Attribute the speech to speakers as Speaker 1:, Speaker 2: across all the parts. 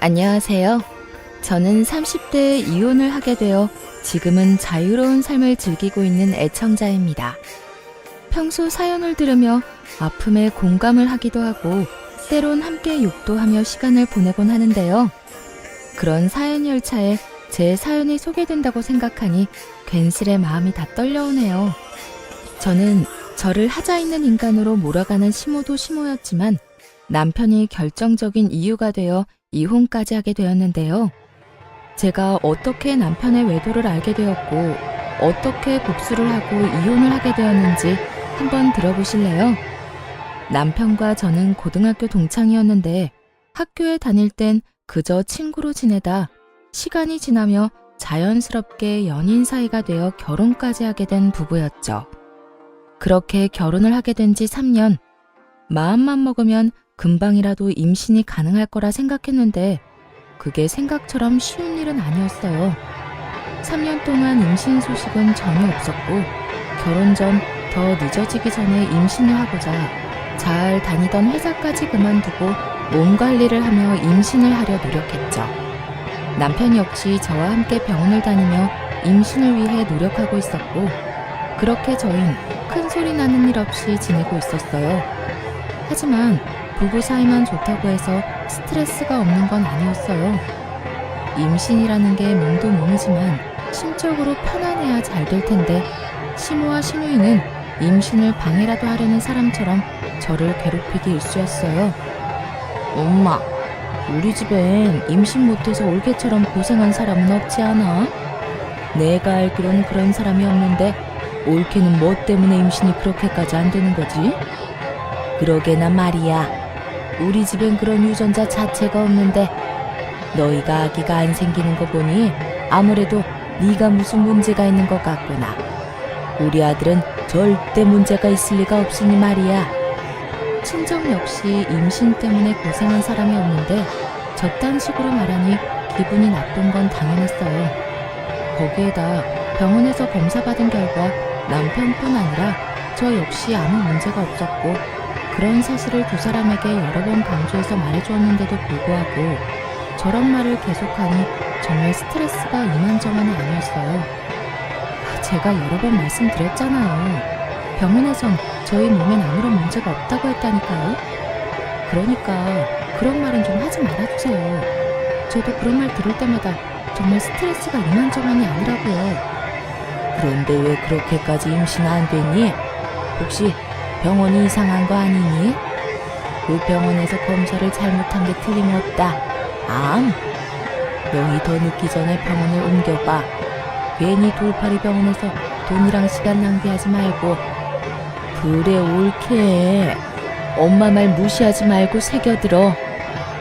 Speaker 1: 안녕하세요. 저는 30대에 이혼을 하게 되어 지금은 자유로운 삶을 즐기고 있는 애청자입니다. 평소 사연을 들으며 아픔에 공감을 하기도 하고 때론 함께 욕도 하며 시간을 보내곤 하는데요. 그런 사연 열차에 제 사연이 소개된다고 생각하니 괜스레 마음이 다 떨려오네요. 저는 저를 하자 있는 인간으로 몰아가는 시모도 시모였지만 남편이 결정적인 이유가 되어 이혼까지 하게 되었는데요. 제가 어떻게 남편의 외도를 알게 되었고 어떻게 복수를 하고 이혼을 하게 되었는지 한번 들어보실래요? 남편과 저는 고등학교 동창이었는데 학교에 다닐 땐 그저 친구로 지내다 시간이 지나며 자연스럽게 연인 사이가 되어 결혼까지 하게 된 부부였죠. 그렇게 결혼을 하게 된 지 3년, 마음만 먹으면 금방이라도 임신이 가능할 거라 생각했는데 그게 생각처럼 쉬운 일은 아니었어요. 3년 동안 임신 소식은 전혀 없었고 결혼 전 더 늦어지기 전에 임신을 하고자 잘 다니던 회사까지 그만두고 몸 관리를 하며 임신을 하려 노력했죠. 남편 역시 저와 함께 병원을 다니며 임신을 위해 노력하고 있었고 그렇게 저흰 큰 소리 나는 일 없이 지내고 있었어요. 하지만 부부 사이만 좋다고 해서 스트레스가 없는 건 아니었어요. 임신이라는 게 몸도 몸이지만 심적으로 편안해야 잘 될 텐데 시모와 시누이는 임신을 방해라도 하려는 사람처럼 저를 괴롭히기 일쑤였어요. 엄마, 우리 집엔 임신 못해서 올케처럼 고생한 사람은 없지 않아? 내가 알기로는 그런 사람이 없는데 올케는 뭐 때문에 임신이 그렇게까지 안 되는 거지? 그러게나 말이야. 우리 집엔 그런 유전자 자체가 없는데 너희가 아기가 안 생기는 거 보니 아무래도 네가 무슨 문제가 있는 것 같구나. 우리 아들은 절대 문제가 있을 리가 없으니 말이야. 친정 역시 임신 때문에 고생한 사람이 없는데 저딴 식으로 말하니 기분이 나쁜 건 당연했어요. 거기에다 병원에서 검사받은 결과 남편뿐 아니라 저 역시 아무 문제가 없었고 그런 사실을 두 사람에게 여러 번 강조해서 말해주었는데도 불구하고 저런 말을 계속하니 정말 스트레스가 이만저만이 아니었어요. 제가 여러 번 말씀드렸잖아요. 병원에선 저희 몸엔 아무런 문제가 없다고 했다니까요. 그러니까 그런 말은 좀 하지 말아주세요. 저도 그런 말 들을 때마다 정말 스트레스가 이만저만이 아니라고요. 그런데 왜 그렇게까지 임신 안 됐니? 혹시 병원이 이상한 거 아니니? 그 병원에서 검사를 잘못한 게 틀림없다. 너희 더 늦기 전에 병원을 옮겨봐. 괜히 돌팔이 병원에서 돈이랑 시간 낭비하지 말고. 그래, 옳게. 엄마 말 무시하지 말고 새겨들어.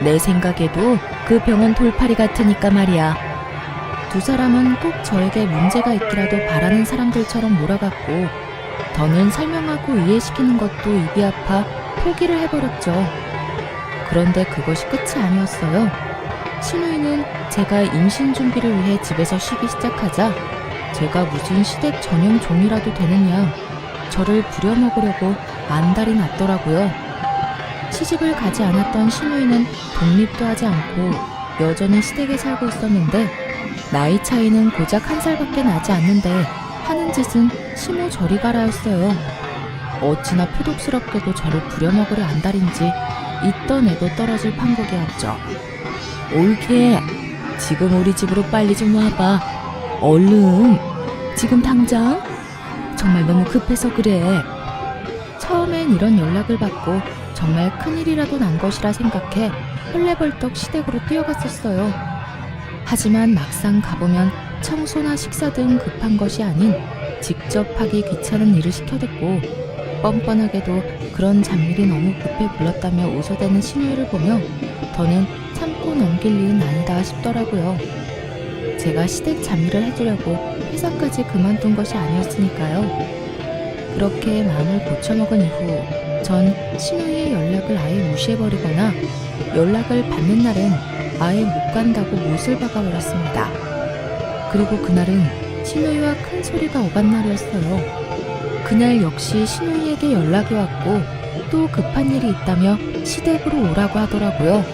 Speaker 1: 내 생각에도 그 병원 돌팔이 같으니까 말이야. 두 사람은 꼭 저에게 문제가 있기라도 바라는 사람들처럼 몰아갔고 더는 설명하고 이해시키는 것도 입이 아파 포기를 해버렸죠. 그런데 그것이 끝이 아니었어요. 시누이는 제가 임신 준비를 위해 집에서 쉬기 시작하자 제가 무슨 시댁 전용 종이라도 되느냐 저를 부려먹으려고 안달이 났더라고요. 시집을 가지 않았던 시누이는 독립도 하지 않고 여전히 시댁에 살고 있었는데 나이 차이는 고작 1살밖에 나지 않는데 하는 짓은 시모 저리 가라였어요. 어찌나 표독스럽게도 저를 부려먹으려 안달인지 있던 애도 떨어질 판국이었죠. 옳게, 지금 우리 집으로 빨리 좀 와봐. 얼른, 지금 당장? 정말 너무 급해서 그래. 처음엔 이런 연락을 받고 정말 큰일이라도 난 것이라 생각해 헐레벌떡 시댁으로 뛰어갔었어요. 하지만 막상 가보면 청소나 식사 등 급한 것이 아닌 직접 하기 귀찮은 일을 시켜댔고 뻔뻔하게도 그런 잡일이 너무 급해 불렀다며 웃어대는 시누이를 보며 더는 참고 넘길 일은 아니다 싶더라고요. 제가 시댁 잡일을 해주려고 회사까지 그만둔 것이 아니었으니까요. 그렇게 마음을 고쳐먹은 이후 전 시누이의 연락을 아예 무시해버리거나 연락을 받는 날엔 아예 못 간다고 못을 박아버렸습니다. 그리고 그날은 시누이와 큰 소리가 오간 날이었어요. 그날 역시 시누이에게 연락이 왔고 또 급한 일이 있다며 시댁으로 오라고 하더라고요.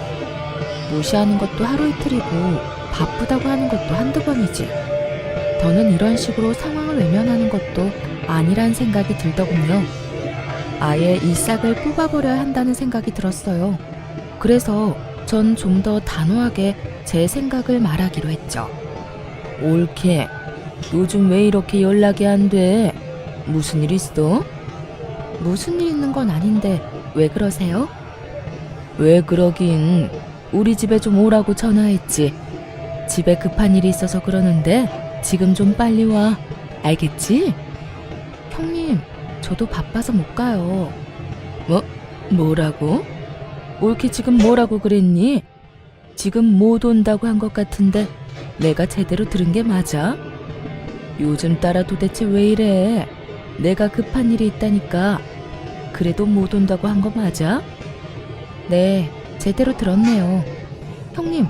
Speaker 1: 무시하는 것도 하루 이틀이고 바쁘다고 하는 것도 한두 번이지. 더는 이런 식으로 상황을 외면하는 것도 아니란 생각이 들더군요. 아예 이 싹을 뽑아버려야 한다는 생각이 들었어요. 그래서 전 좀 더 단호하게 제 생각을 말하기로 했죠. 옳게. 요즘 왜 이렇게 연락이 안 돼? 무슨 일 있어? 무슨 일 있는 건 아닌데 왜 그러세요? 왜 그러긴. 우리 집에 좀 오라고 전화했지. 집에 급한 일이 있어서 그러는데 지금 좀 빨리 와. 알겠지? 형님, 저도 바빠서 못 가요. 뭐라고? 옳게 지금 뭐라고 그랬니? 지금 못 온다고 한 것 같은데 내가 제대로 들은 게 맞아? 요즘 따라 도대체 왜 이래? 내가 급한 일이 있다니까. 그래도 못 온다고 한 거 맞아? 네, 제대로 들었네요. 형님,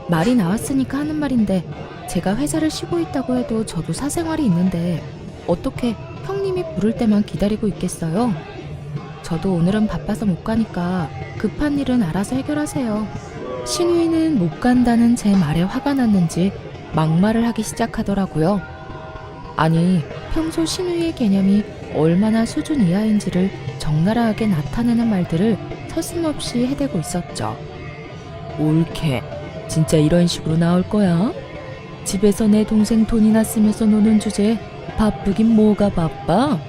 Speaker 1: 말이 나왔으니까 하는 말인데 제가 회사를 쉬고 있다고 해도 저도 사생활이 있는데 어떻게 형님이 부를 때만 기다리고 있겠어요? 저도 오늘은 바빠서 못 가니까 급한 일은 알아서 해결하세요. 신우이는 못 간다는 제 말에 화가 났는지 막말을 하기 시작하더라고요. 아니, 평소 신우이의 개념이 얼마나 수준 이하인지를 적나라하게 나타내는 말들을 서슴없이 해대고 있었죠. 옳게. 진짜 이런 식으로 나올 거야? 집에서 내 동생 돈이나 쓰면서 노는 주제에 바쁘긴 뭐가 바빠?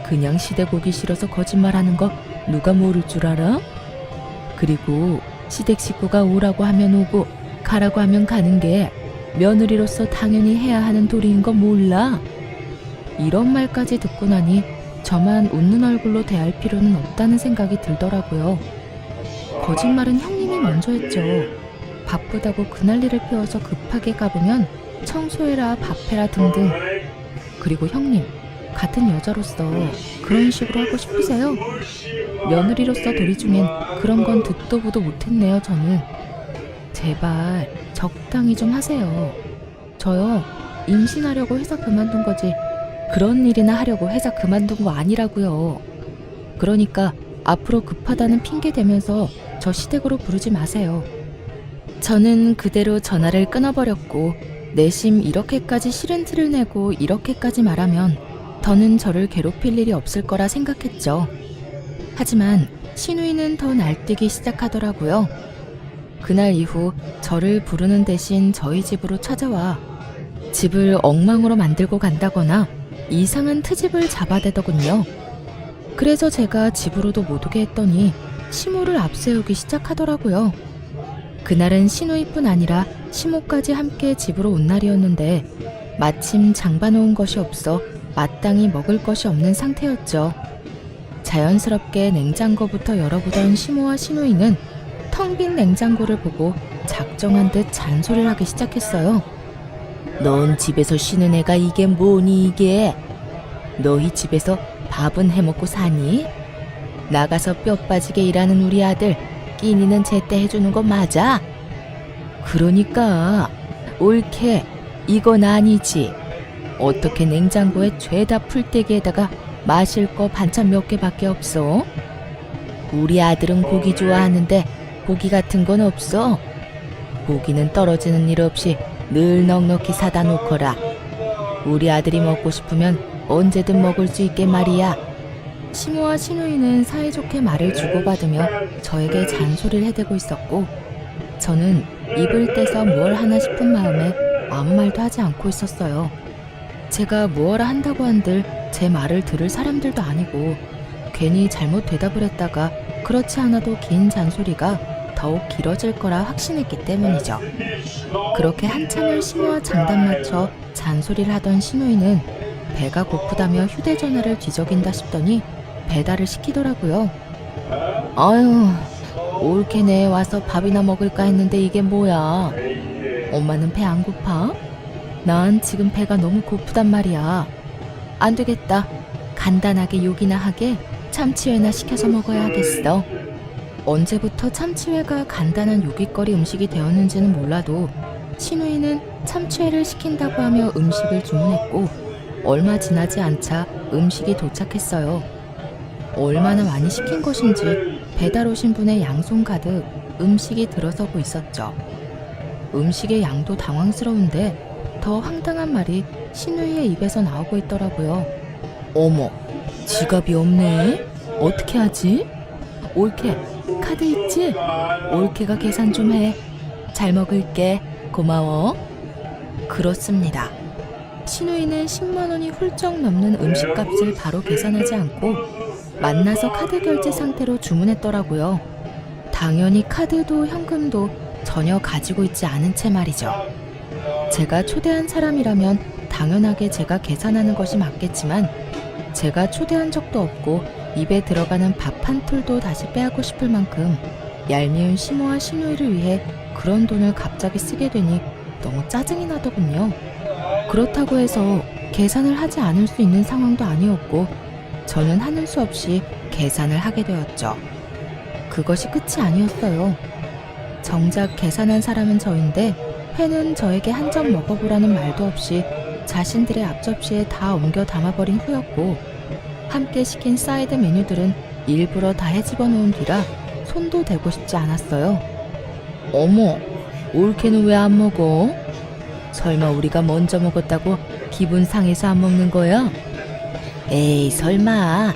Speaker 1: 그냥 시댁 오기 싫어서 거짓말하는 거 누가 모를 줄 알아? 그리고 시댁 식구가 오라고 하면 오고 가라고 하면 가는 게 며느리로서 당연히 해야 하는 도리인 거 몰라? 이런 말까지 듣고 나니 저만 웃는 얼굴로 대할 필요는 없다는 생각이 들더라고요. 거짓말은 형님이 먼저 했죠. 바쁘다고 그날일을 피워서 급하게 가보면 청소해라 밥해라 등등. 그리고 형님, 같은 여자로서 그런 식으로 하고 싶으세요? 며느리로서 도리 중엔 그런 건 듣도 보도 못했네요. 저는. 제발 적당히 좀 하세요. 저요, 임신하려고 회사 그만둔 거지 그런 일이나 하려고 회사 그만둔 거 아니라고요. 그러니까 앞으로 급하다는 핑계 대면서 저 시댁으로 부르지 마세요. 저는 그대로 전화를 끊어버렸고 내심 이렇게까지 싫은 티를 내고 이렇게까지 말하면 더는 저를 괴롭힐 일이 없을 거라 생각했죠. 하지만 신우이는 더 날뛰기 시작하더라고요. 그날 이후 저를 부르는 대신 저희 집으로 찾아와 집을 엉망으로 만들고 간다거나 이상한 트집을 잡아대더군요. 그래서 제가 집으로도 못 오게 했더니 시모를 앞세우기 시작하더라고요. 그날은 신우이뿐 아니라 시모까지 함께 집으로 온 날이었는데 마침 장봐놓은 것이 없어 마땅히 먹을 것이 없는 상태였죠. 자연스럽게 냉장고부터 열어보던 시모와 신우이는 텅 빈 냉장고를 보고 작정한 듯 잔소리를 하기 시작했어요. 넌 집에서 쉬는 애가 이게 뭐니 이게? 너희 집에서 밥은 해먹고 사니? 나가서 뼈 빠지게 일하는 우리 아들 끼니는 제때 해주는 거 맞아? 그러니까 옳게 이건 아니지. 어떻게 냉장고에 죄다 풀떼기에다가 마실 거 반찬 몇 개밖에 없어? 우리 아들은 고기 좋아하는데 고기 같은 건 없어? 고기는 떨어지는 일 없이 늘 넉넉히 사다 놓거라. 우리 아들이 먹고 싶으면 언제든 먹을 수 있게 말이야. 시모와 신우이는 사이좋게 말을 주고받으며 저에게 잔소리를 해대고 있었고 저는 입을 떼서 무얼 하나 싶은 마음에 아무 말도 하지 않고 있었어요. 제가 무엇라 한다고 한들 제 말을 들을 사람들도 아니고 괜히 잘못 대답을 했다가 그렇지 않아도 긴 잔소리가 더욱 길어질 거라 확신했기 때문이죠. 그렇게 한참을 시모와 장단 맞춰 잔소리를 하던 신우이는 배가 고프다며 휴대전화를 뒤적인다 싶더니 배달을 시키더라고요. 아유, 올케네 와서 밥이나 먹을까 했는데 이게 뭐야? 엄마는 배 안 고파? 난 지금 배가 너무 고프단 말이야. 안 되겠다. 간단하게 요기나 하게 참치회나 시켜서 먹어야 하겠어. 언제부터 참치회가 간단한 요깃거리 음식이 되었는지는 몰라도 신우이는 참치회를 시킨다고 하며 음식을 주문했고 얼마 지나지 않자 음식이 도착했어요. 얼마나 많이 시킨 것인지 배달 오신 분의 양손 가득 음식이 들어서고 있었죠. 음식의 양도 당황스러운데 더 황당한 말이 신우이의 입에서 나오고 있더라고요. 어머, 지갑이 없네? 어떻게 하지? 올케, 카드 있지? 올케가 계산 좀 해. 잘 먹을게. 고마워. 그렇습니다. 신우이는 10만 원이 훌쩍 넘는 음식값을 바로 계산하지 않고 만나서 카드 결제 상태로 주문했더라고요. 당연히 카드도 현금도 전혀 가지고 있지 않은 채 말이죠. 제가 초대한 사람이라면 당연하게 제가 계산하는 것이 맞겠지만 제가 초대한 적도 없고 입에 들어가는 밥 한 톨도 다시 빼앗고 싶을 만큼 얄미운 시모와 신우이를 위해 그런 돈을 갑자기 쓰게 되니 너무 짜증이 나더군요. 그렇다고 해서 계산을 하지 않을 수 있는 상황도 아니었고 저는 하는 수 없이 계산을 하게 되었죠. 그것이 끝이 아니었어요. 정작 계산한 사람은 저인데 회는 저에게 한 점 먹어보라는 말도 없이 자신들의 앞접시에 다 옮겨 담아버린 후였고 함께 시킨 사이드 메뉴들은 일부러 다 헤집어 놓은 뒤라 손도 대고 싶지 않았어요. 어머, 올케는 왜 안 먹어? 설마 우리가 먼저 먹었다고 기분 상해서 안 먹는 거야? 에이, 설마.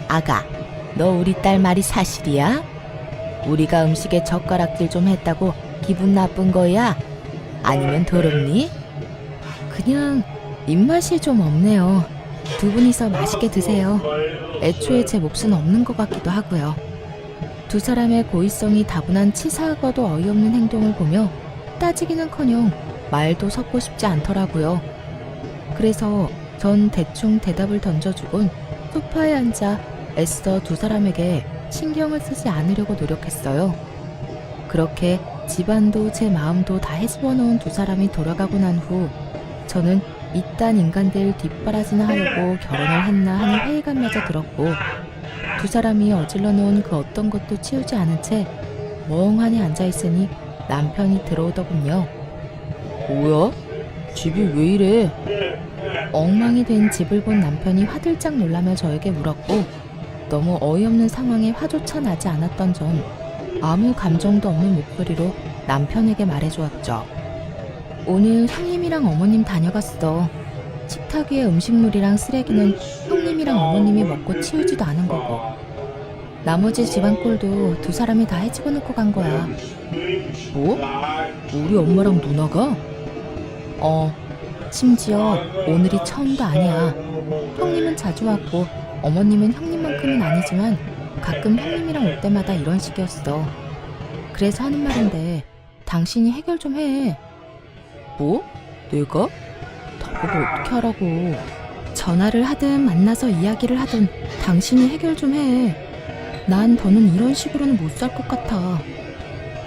Speaker 1: 아가, 너 우리 딸 말이 사실이야? 우리가 음식에 젓가락질 좀 했다고 기분 나쁜 거야? 아니면 더럽니? 그냥 입맛이 좀 없네요. 두 분이서 맛있게 드세요. 애초에 제 몫은 없는 것 같기도 하고요. 두 사람의 고의성이 다분한 치사하고도 어이없는 행동을 보며 따지기는커녕 말도 섞고 싶지 않더라고요. 그래서 전 대충 대답을 던져주곤 소파에 앉아 애써 두 사람에게 신경을 쓰지 않으려고 노력했어요. 그렇게 집안도 제 마음도 다 헤집어 놓은 두 사람이 돌아가고 난 후 저는 이딴 인간들 뒷바라지나 하려고 결혼을 했나 하는 회의감마저 들었고 두 사람이 어질러 놓은 그 어떤 것도 치우지 않은 채 멍하니 앉아있으니 남편이 들어오더군요. 뭐야? 집이 왜 이래? 엉망이 된 집을 본 남편이 화들짝 놀라며 저에게 물었고 너무 어이없는 상황에 화조차 나지 않았던 전 아무 감정도 없는 목소리로 남편에게 말해주었죠. 오늘 형님이랑 어머님 다녀갔어. 식탁 위에 음식물이랑 쓰레기는 형님이랑 어머님이 먹고 치우지도 않은 거고 나머지 집안 꼴도 두 사람이 다 헤집어 놓고 간 거야. 뭐? 우리 엄마랑 누나가? 심지어 오늘이 처음도 아니야. 형님은 자주 왔고 어머님은 형님만큼은 아니지만 가끔 형님이랑 올 때마다 이런 식이었어. 그래서 하는 말인데 당신이 해결 좀 해. 뭐? 내가? 나보고 어떻게 하라고. 전화를 하든 만나서 이야기를 하든 당신이 해결 좀 해. 난 더는 이런 식으로는 못 살 것 같아.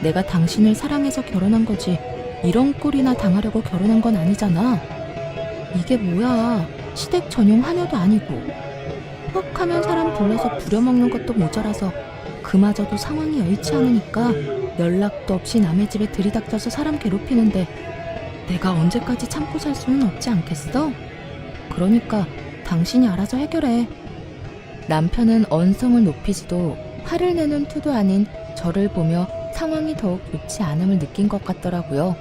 Speaker 1: 내가 당신을 사랑해서 결혼한 거지 이런 꼴이나 당하려고 결혼한 건 아니잖아. 이게 뭐야. 시댁 전용 하녀도 아니고 헉 하면 사람 불러서 부려먹는 것도 모자라서 그마저도 상황이 여의치 않으니까 연락도 없이 남의 집에 들이닥쳐서 사람 괴롭히는데 내가 언제까지 참고 살 수는 없지 않겠어? 그러니까 당신이 알아서 해결해. 남편은 언성을 높이지도 화를 내는 투도 아닌 저를 보며 상황이 더욱 좋지 않음을 느낀 것 같더라고요.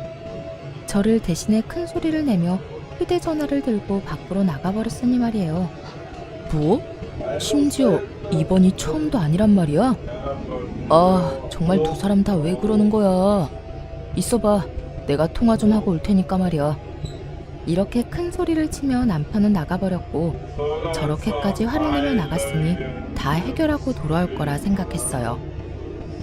Speaker 1: 저를 대신에 큰 소리를 내며 휴대전화를 들고 밖으로 나가버렸으니 말이에요. 뭐? 심지어 이번이 처음도 아니란 말이야? 아, 정말 두 사람 다 왜 그러는 거야. 있어봐. 내가 통화 좀 하고 올 테니까 말이야. 이렇게 큰 소리를 치며 남편은 나가버렸고 저렇게까지 화를 내며 나갔으니 다 해결하고 돌아올 거라 생각했어요.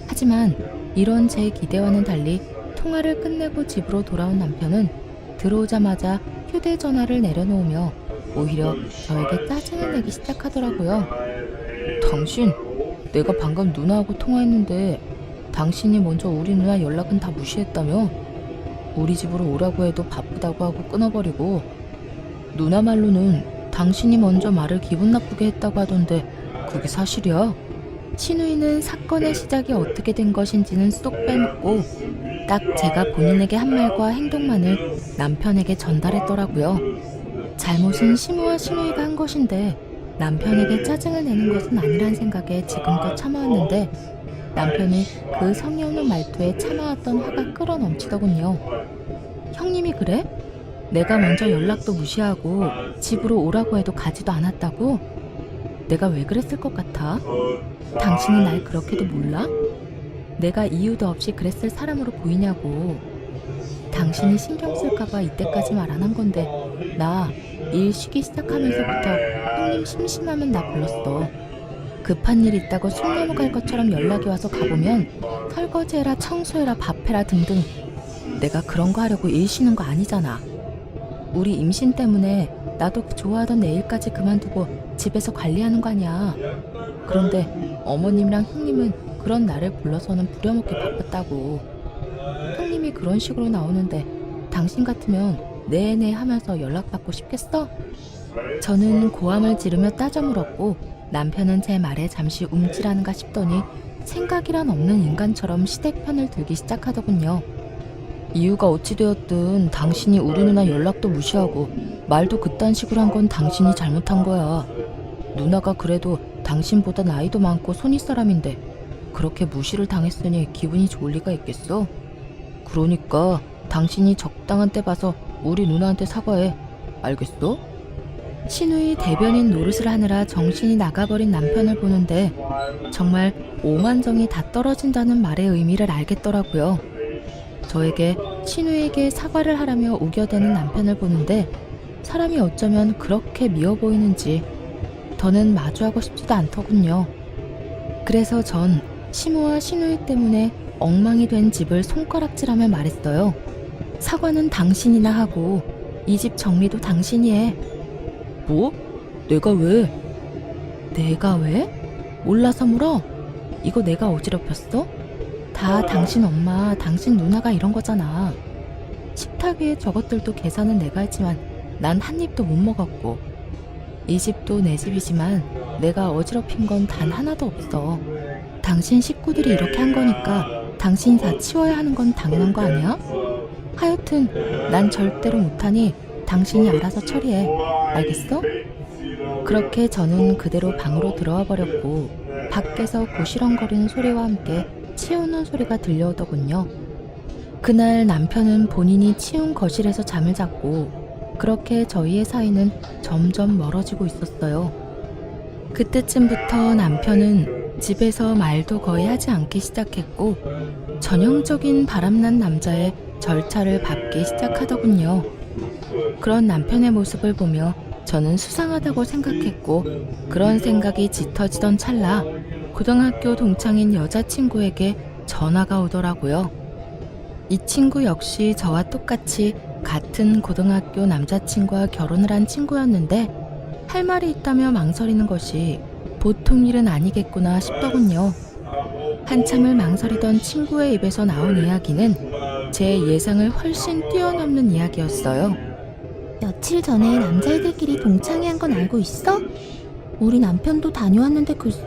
Speaker 1: 하지만 이런 제 기대와는 달리 통화를 끝내고 집으로 돌아온 남편은 들어오자마자 휴대전화를 내려놓으며 오히려 저에게 짜증을 내기 시작하더라고요. 당신, 내가 방금 누나하고 통화했는데 당신이 먼저 우리 누나 연락은 다 무시했다며? 우리 집으로 오라고 해도 바쁘다고 하고 끊어버리고 누나 말로는 당신이 먼저 말을 기분 나쁘게 했다고 하던데 그게 사실이야? 신우이는 사건의 시작이 어떻게 된 것인지는 쏙 빼먹고 딱 제가 본인에게 한 말과 행동만을 남편에게 전달했더라고요. 잘못은 시모와 신우이가 한 것인데 남편에게 짜증을 내는 것은 아니란 생각에 지금껏 참아왔는데 남편이 그 성의 없는 말투에 참아왔던 화가 끌어넘치더군요. 형님이 그래? 내가 먼저 연락도 무시하고 집으로 오라고 해도 가지도 않았다고? 내가 왜 그랬을 것 같아? 당신이 날 그렇게도 몰라? 내가 이유도 없이 그랬을 사람으로 보이냐고. 당신이 신경 쓸까봐 이때까지 말 안 한 건데 나 일 쉬기 시작하면서부터 형님 심심하면 나 불렀어. 급한 일 있다고 숨 넘어갈 것처럼 연락이 와서 가보면 설거지해라, 청소해라, 밥해라 등등. 내가 그런 거 하려고 일 쉬는 거 아니잖아. 우리 임신 때문에 나도 좋아하던 내 일까지 그만두고 집에서 관리하는 거 아니야. 그런데 어머님이랑 형님은 그런 나를 불러서는 부려먹기 바빴다고. 형님이 그런 식으로 나오는데 당신 같으면 네네 하면서 연락받고 싶겠어? 저는 고함을 지르며 따져 물었고 남편은 제 말에 잠시 움찔하는가 싶더니 생각이란 없는 인간처럼 시댁편을 들기 시작하더군요. 이유가 어찌 되었든 당신이 우리 누나 연락도 무시하고 말도 그딴 식으로 한 건 당신이 잘못한 거야. 누나가 그래도 당신보다 나이도 많고 손윗사람인데 그렇게 무시를 당했으니 기분이 좋을 리가 있겠어? 그러니까 당신이 적당한 때 봐서 우리 누나한테 사과해. 알겠어? 신우이 대변인 노릇을 하느라 정신이 나가버린 남편을 보는데 정말 오만정이 다 떨어진다는 말의 의미를 알겠더라고요. 저에게 신우에게 사과를 하라며 우겨대는 남편을 보는데 사람이 어쩌면 그렇게 미워 보이는지 더는 마주하고 싶지도 않더군요. 그래서 전 시무와 신우이 때문에 엉망이 된 집을 손가락질하며 말했어요. 사과는 당신이나 하고 이 집 정리도 당신이 해. 뭐? 내가 왜? 내가 왜? 몰라서 물어? 이거 내가 어지럽혔어? 다 당신 엄마, 당신 누나가 이런 거잖아. 식탁 위에 저것들도 계산은 내가 했지만 난 한 입도 못 먹었고 이 집도 내 집이지만 내가 어지럽힌 건 단 하나도 없어. 당신 식구들이 이렇게 한 거니까 당신이 다 치워야 하는 건 당연한 거 아니야? 하여튼 난 절대로 못하니 당신이 알아서 처리해. 알겠어? 그렇게 저는 그대로 방으로 들어와 버렸고 밖에서 고시렁거리는 소리와 함께 치우는 소리가 들려오더군요. 그날 남편은 본인이 치운 거실에서 잠을 잤고 그렇게 저희의 사이는 점점 멀어지고 있었어요. 그때쯤부터 남편은 집에서 말도 거의 하지 않기 시작했고 전형적인 바람난 남자의 절차를 밟기 시작하더군요. 그런 남편의 모습을 보며 저는 수상하다고 생각했고 그런 생각이 짙어지던 찰나 고등학교 동창인 여자친구에게 전화가 오더라고요. 이 친구 역시 저와 똑같이 같은 고등학교 남자친구와 결혼을 한 친구였는데 할 말이 있다며 망설이는 것이 보통 일은 아니겠구나 싶더군요. 한참을 망설이던 친구의 입에서 나온 이야기는 제 예상을 훨씬 뛰어넘는 이야기였어요.
Speaker 2: 며칠 전에 남자애들끼리 동창회 한 건 알고 있어? 우리 남편도 다녀왔는데 글쎄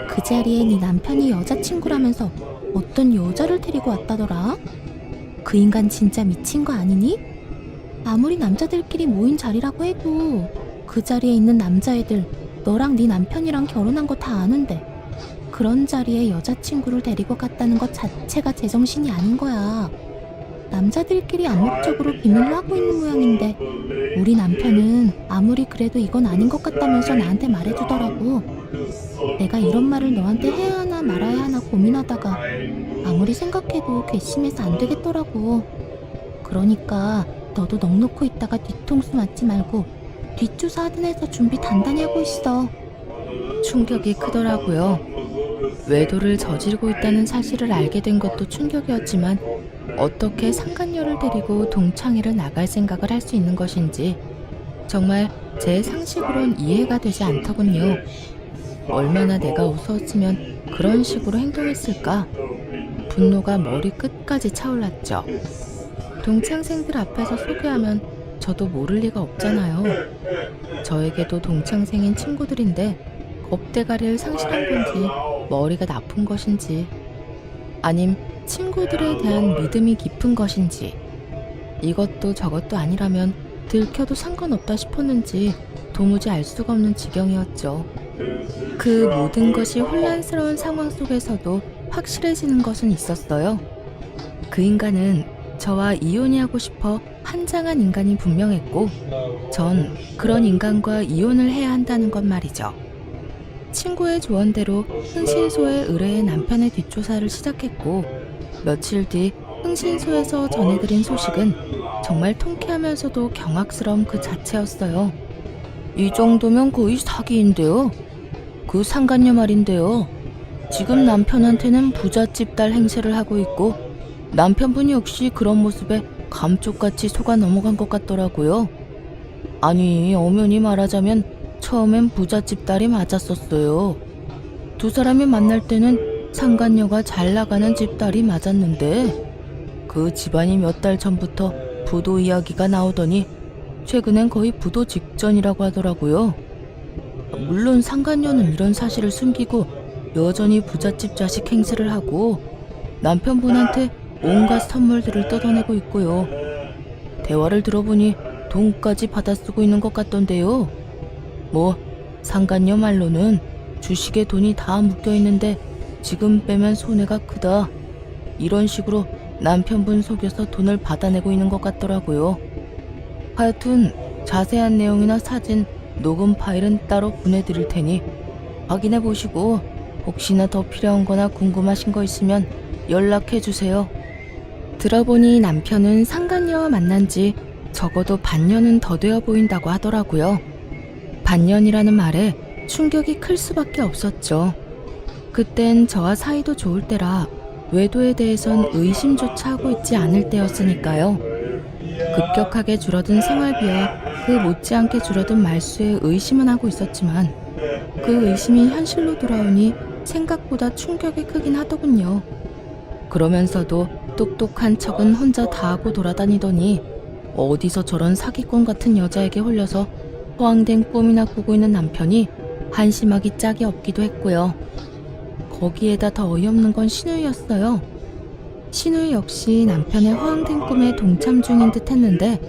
Speaker 2: 그 자리에 네 남편이 여자친구라면서 어떤 여자를 데리고 왔다더라? 그 인간 진짜 미친 거 아니니? 아무리 남자들끼리 모인 자리라고 해도 그 자리에 있는 남자애들 너랑 네 남편이랑 결혼한 거 다 아는데 그런 자리에 여자친구를 데리고 갔다는 것 자체가 제정신이 아닌 거야. 남자들끼리 암묵적으로 비밀로 하고 있는 모양인데 우리 남편은 아무리 그래도 이건 아닌 것 같다면서 나한테 말해주더라고. 내가 이런 말을 너한테 해야 하나 말아야 하나 고민하다가 아무리 생각해도 괘씸해서 안 되겠더라고. 그러니까 너도 넋놓고 있다가 뒤통수 맞지 말고 뒷조사 하든 해서 준비 단단히 하고 있어.
Speaker 1: 충격이 크더라고요. 외도를 저지르고 있다는 사실을 알게 된 것도 충격이었지만 어떻게 상간녀를 데리고 동창회를 나갈 생각을 할 수 있는 것인지 정말 제 상식으론 이해가 되지 않더군요. 얼마나 내가 우스웠으면 그런 식으로 행동했을까? 분노가 머리 끝까지 차올랐죠. 동창생들 앞에서 소개하면 저도 모를 리가 없잖아요. 저에게도 동창생인 친구들인데 겁대가리를 상실한 건지 머리가 나쁜 것인지 아님 친구들에 대한 믿음이 깊은 것인지 이것도 저것도 아니라면 들켜도 상관없다 싶었는지 도무지 알 수가 없는 지경이었죠. 그 모든 것이 혼란스러운 상황 속에서도 확실해지는 것은 있었어요. 그 인간은 저와 이혼이 하고 싶어 환장한 인간이 분명했고, 전 그런 인간과 이혼을 해야 한다는 것 말이죠. 친구의 조언대로 흥신소에 의뢰해 남편의 뒷조사를 시작했고, 며칠 뒤 흥신소에서 전해드린 소식은 정말 통쾌하면서도 경악스러움 그 자체였어요. 이 정도면 거의 사기인데요. 그 상간녀 말인데요. 지금 남편한테는 부잣집 딸 행세를 하고 있고, 남편분 역시 그런 모습에 감쪽같이 속아 넘어간 것 같더라고요. 아니, 엄연히 말하자면 처음엔 부잣집 딸이 맞았었어요. 두 사람이 만날 때는 상간녀가 잘 나가는 집 딸이 맞았는데, 그 집안이 몇 달 전부터 부도 이야기가 나오더니 최근엔 거의 부도 직전이라고 하더라고요. 물론 상간녀는 이런 사실을 숨기고 여전히 부잣집 자식 행세를 하고 남편분한테 온갖 선물들을 뜯어내고 있고요. 대화를 들어보니 돈까지 받아 쓰고 있는 것 같던데요. 뭐 상간녀 말로는 주식에 돈이 다 묶여 있는데 지금 빼면 손해가 크다, 이런 식으로 남편분 속여서 돈을 받아내고 있는 것 같더라고요. 하여튼 자세한 내용이나 사진, 녹음 파일은 따로 보내드릴 테니 확인해 보시고 혹시나 더 필요한 거나 궁금하신 거 있으면 연락해 주세요. 들어보니 남편은 상간녀와 만난 지 적어도 반년은 더 되어 보인다고 하더라고요. 반년이라는 말에 충격이 클 수밖에 없었죠. 그땐 저와 사이도 좋을 때라 외도에 대해선 의심조차 하고 있지 않을 때였으니까요. 급격하게 줄어든 생활비와 그 못지않게 줄어든 말수에 의심은 하고 있었지만 그 의심이 현실로 돌아오니 생각보다 충격이 크긴 하더군요. 그러면서도 똑똑한 척은 혼자 다 하고 돌아다니더니 어디서 저런 사기꾼 같은 여자에게 홀려서 허황된 꿈이나 꾸고 있는 남편이 한심하기 짝이 없기도 했고요. 거기에다 더 어이없는 건 신우이였어요. 신우이 역시 남편의 허황된 꿈에 동참 중인 듯 했는데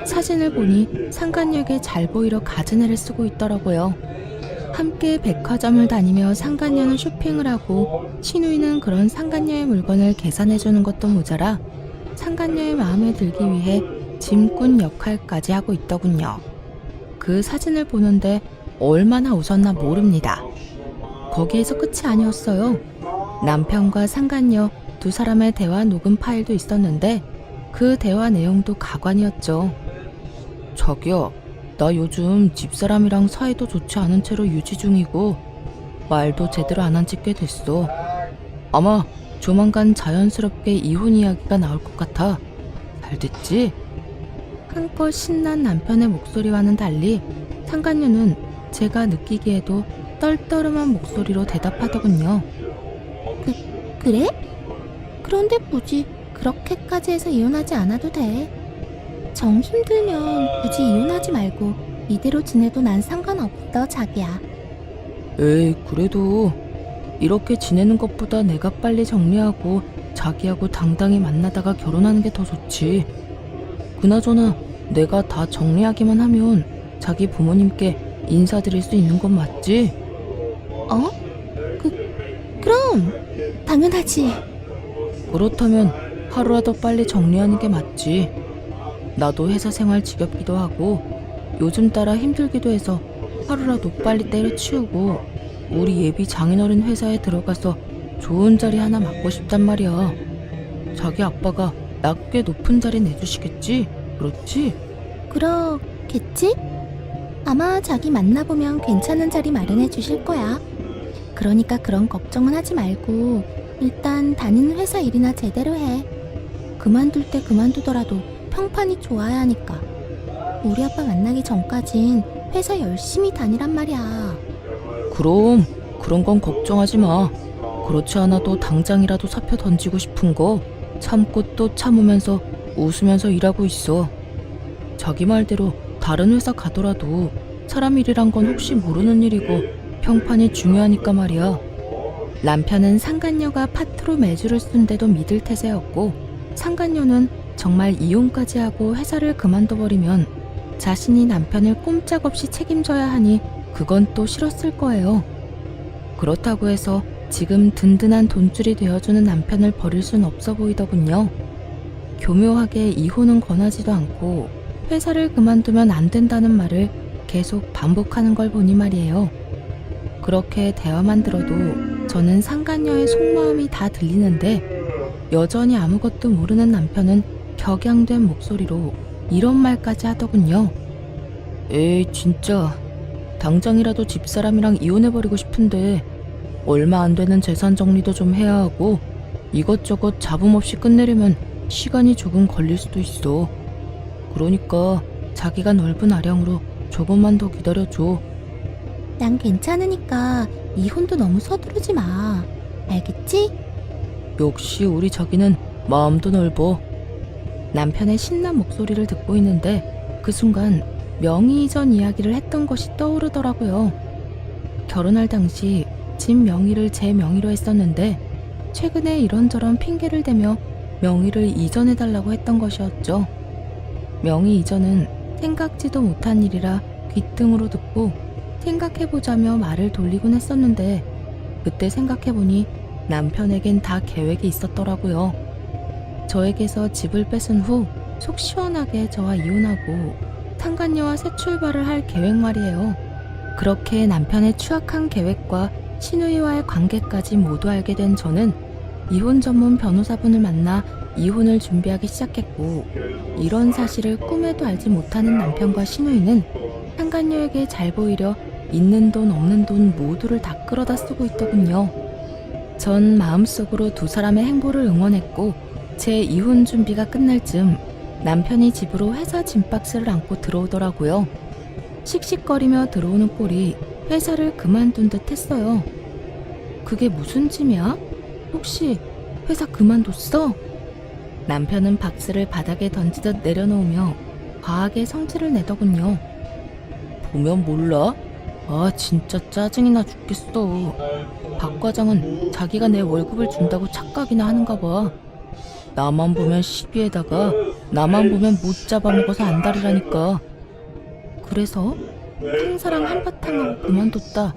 Speaker 1: 사진을 보니 상간녀에게 잘 보이려 가즈네를 쓰고 있더라고요. 함께 백화점을 다니며 상간녀는 쇼핑을 하고 신우이는 그런 상간녀의 물건을 계산해주는 것도 모자라 상간녀의 마음에 들기 위해 짐꾼 역할까지 하고 있더군요. 그 사진을 보는데 얼마나 웃었나 모릅니다. 거기에서 끝이 아니었어요. 남편과 상간녀 두 사람의 대화 녹음 파일도 있었는데 그 대화 내용도 가관이었죠. 자기야, 나 요즘 집사람이랑 사이도 좋지 않은 채로 유지 중이고 말도 제대로 안 한 지 꽤 됐어. 아마 조만간 자연스럽게 이혼 이야기가 나올 것 같아. 잘 됐지? 한껏 신난 남편의 목소리와는 달리 상간녀는 제가 느끼기에도 떨떠름한 목소리로 대답하더군요.
Speaker 2: 그래? 그런데 굳이 그렇게까지 해서 이혼하지 않아도 돼. 정 힘들면 굳이 이혼하지 말고 이대로 지내도 난 상관없어, 자기야.
Speaker 1: 에이, 그래도 이렇게 지내는 것보다 내가 빨리 정리하고 자기하고 당당히 만나다가 결혼하는 게 더 좋지. 그나저나 내가 다 정리하기만 하면 자기 부모님께 인사드릴 수 있는 건 맞지?
Speaker 2: 어? 그럼 당연하지.
Speaker 1: 그렇다면 하루라도 빨리 정리하는 게 맞지. 나도 회사 생활 지겹기도 하고 요즘 따라 힘들기도 해서 하루라도 빨리 때려치우고 우리 예비 장인어른 회사에 들어가서 좋은 자리 하나 맡고 싶단 말이야. 자기 아빠가 나 꽤 높은 자리 내주시겠지? 그렇지?
Speaker 2: 그렇겠지? 아마 자기 만나보면 괜찮은 자리 마련해 주실 거야. 그러니까 그런 걱정은 하지 말고 일단 다니는 회사 일이나 제대로 해. 그만둘 때 그만두더라도 평판이 좋아야 하니까. 우리 아빠 만나기 전까진 회사 열심히 다니란 말이야.
Speaker 1: 그럼 그런 건 걱정하지 마. 그렇지 않아도 당장이라도 사표 던지고 싶은 거 참고 또 참으면서 웃으면서 일하고 있어. 자기 말대로 다른 회사 가더라도 사람 일이란 건 혹시 모르는 일이고 평판이 중요하니까 말이야. 남편은 상간녀가 파트로 매주를 쓴데도 믿을 태세였고 상간녀는 정말 이혼까지 하고 회사를 그만둬버리면 자신이 남편을 꼼짝없이 책임져야 하니 그건 또 싫었을 거예요. 그렇다고 해서 지금 든든한 돈줄이 되어주는 남편을 버릴 순 없어 보이더군요. 교묘하게 이혼은 권하지도 않고 회사를 그만두면 안 된다는 말을 계속 반복하는 걸 보니 말이에요. 그렇게 대화만 들어도 저는 상간녀의 속마음이 다 들리는데 여전히 아무것도 모르는 남편은 격양된 목소리로 이런 말까지 하더군요. 에이 진짜 당장이라도 집사람이랑 이혼해버리고 싶은데 얼마 안 되는 재산 정리도 좀 해야 하고 이것저것 잡음 없이 끝내려면 시간이 조금 걸릴 수도 있어. 그러니까 자기가 넓은 아량으로 조금만 더 기다려줘.
Speaker 2: 난 괜찮으니까 이혼도 너무 서두르지 마. 알겠지?
Speaker 1: 역시 우리 자기는 마음도 넓어. 남편의 신난 목소리를 듣고 있는데 그 순간 명의 이전 이야기를 했던 것이 떠오르더라고요. 결혼할 당시 집 명의를 제 명의로 했었는데 최근에 이런저런 핑계를 대며 명의를 이전해달라고 했던 것이었죠. 명의 이전은 생각지도 못한 일이라 귓등으로 듣고 생각해보자며 말을 돌리곤 했었는데 그때 생각해보니 남편에겐 다 계획이 있었더라고요. 저에게서 집을 뺏은 후 속 시원하게 저와 이혼하고 상간녀와 새 출발을 할 계획 말이에요. 그렇게 남편의 추악한 계획과 신우이와의 관계까지 모두 알게 된 저는 이혼 전문 변호사분을 만나 이혼을 준비하기 시작했고 이런 사실을 꿈에도 알지 못하는 남편과 신우이는 상간녀에게 잘 보이려 있는 돈 없는 돈 모두를 다 끌어다 쓰고 있더군요. 전 마음속으로 두 사람의 행보를 응원했고 제 이혼 준비가 끝날 즈음 남편이 집으로 회사 짐박스를 안고 들어오더라고요. 씩씩거리며 들어오는 꼴이 회사를 그만둔 듯 했어요. 그게 무슨 짐이야? 혹시 회사 그만뒀어? 남편은 박스를 바닥에 던지듯 내려놓으며 과하게 성질을 내더군요. 보면 몰라? 아 진짜 짜증이 나 죽겠어. 박 과장은 자기가 내 월급을 준다고 착각이나 하는가 봐. 나만 보면 시비에다가 나만 보면 못 잡아먹어서 안달이라니까. 그래서 탕사랑 한바탕 하고 그만뒀다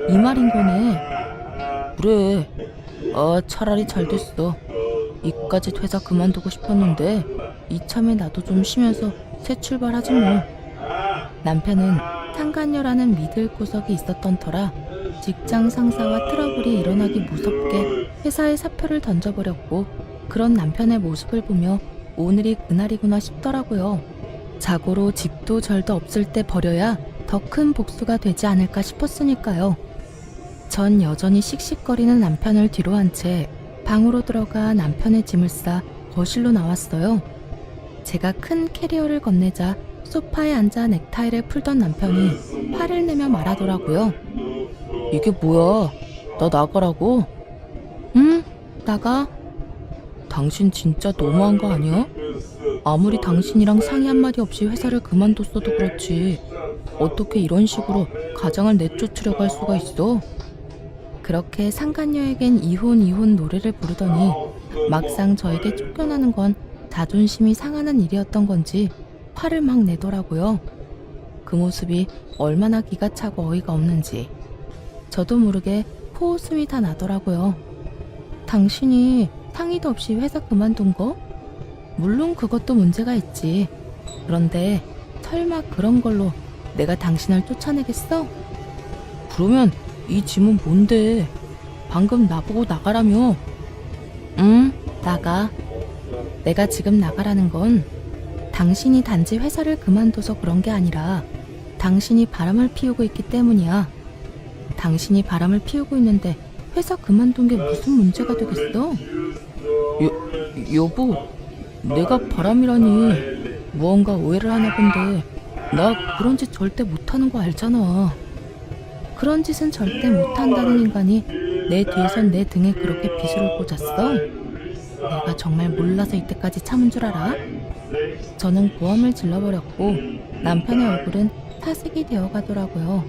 Speaker 1: 이 말인 거네. 그래. 아 차라리 잘 됐어. 이까짓 회사 그만두고 싶었는데 이참에 나도 좀 쉬면서 새 출발하지 뭐. 남편은 상간녀라는 믿을 구석이 있었던 터라 직장 상사와 트러블이 일어나기 무섭게 회사에 사표를 던져버렸고 그런 남편의 모습을 보며 오늘이 그날이구나 싶더라고요. 자고로 집도 절도 없을 때 버려야 더 큰 복수가 되지 않을까 싶었으니까요. 전 여전히 씩씩거리는 남편을 뒤로 한 채 방으로 들어가 남편의 짐을 싸 거실로 나왔어요. 제가 큰 캐리어를 건네자 소파에 앉아 넥타이를 풀던 남편이 화를 내며 말하더라고요. 이게 뭐야? 나 나가라고? 응? 나가? 당신 진짜 너무한 거 아니야? 아무리 당신이랑 상의 한마디 없이 회사를 그만뒀어도 그렇지 어떻게 이런 식으로 가장을 내쫓으려고 할 수가 있어? 그렇게 상간녀에겐 이혼 노래를 부르더니 막상 저에게 쫓겨나는 건 자존심이 상하는 일이었던 건지 화를 막 내더라고요. 그 모습이 얼마나 기가 차고 어이가 없는지 저도 모르게 코웃음이 다 나더라고요. 당신이 상의도 없이 회사 그만둔 거? 물론 그것도 문제가 있지. 그런데 설마 그런 걸로 내가 당신을 쫓아내겠어? 그러면 이 짐은 뭔데? 방금 나보고 나가라며. 응, 나가. 내가 지금 나가라는 건 당신이 단지 회사를 그만둬서 그런 게 아니라 당신이 바람을 피우고 있기 때문이야. 당신이 바람을 피우고 있는데 회사 그만둔 게 무슨 문제가 되겠어? 여보, 내가 바람이라니 무언가 오해를 하나 본데 나 그런 짓 절대 못하는 거 알잖아. 그런 짓은 절대 못한다는 인간이 내 뒤에선 내 등에 그렇게 비수를 꽂았어? 내가 정말 몰라서 이때까지 참은 줄 알아? 저는 고함을 질러버렸고 남편의 얼굴은 사색이 되어가더라고요.